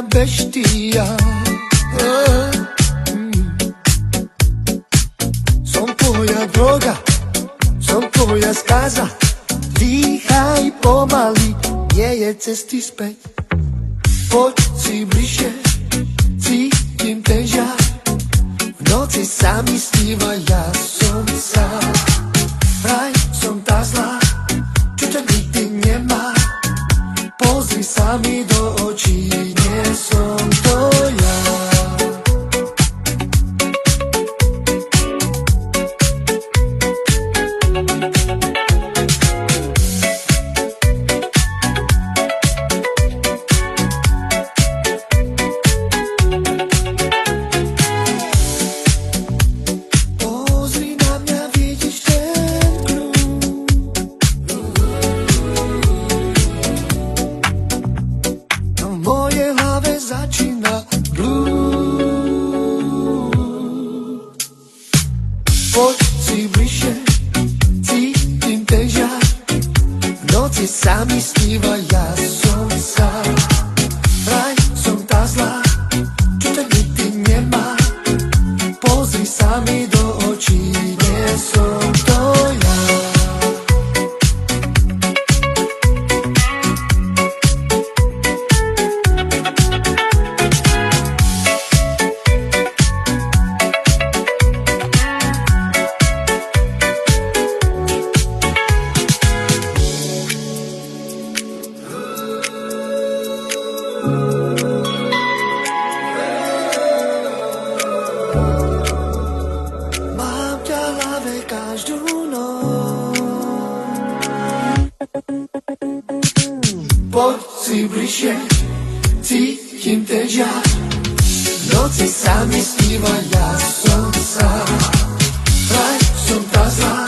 bestia. Som tvoja droga, som tvoja skaza. Dýchaj pomaly, nie je cesty späť. Poď si bližšie, cítim ten žiar. V noci sa mi sníva, ja som sám. Vraj som tá zlá, čo ťa nikdy nemá. Pozri sa mi do očí, nie som to ja. Poď si bližšie, cítim ten žiar. V noci sa mi sníva, ja som sám. Vraj som tá zlá, čo ťa nikdy nemá. Pozri sa mi do očí, nie som to ja. Mám ťa v hlave každú noc. Poď si bližšie, cítim ten žiar. V noci sa mi sníva, ja som sám. Vraj som tá zlá,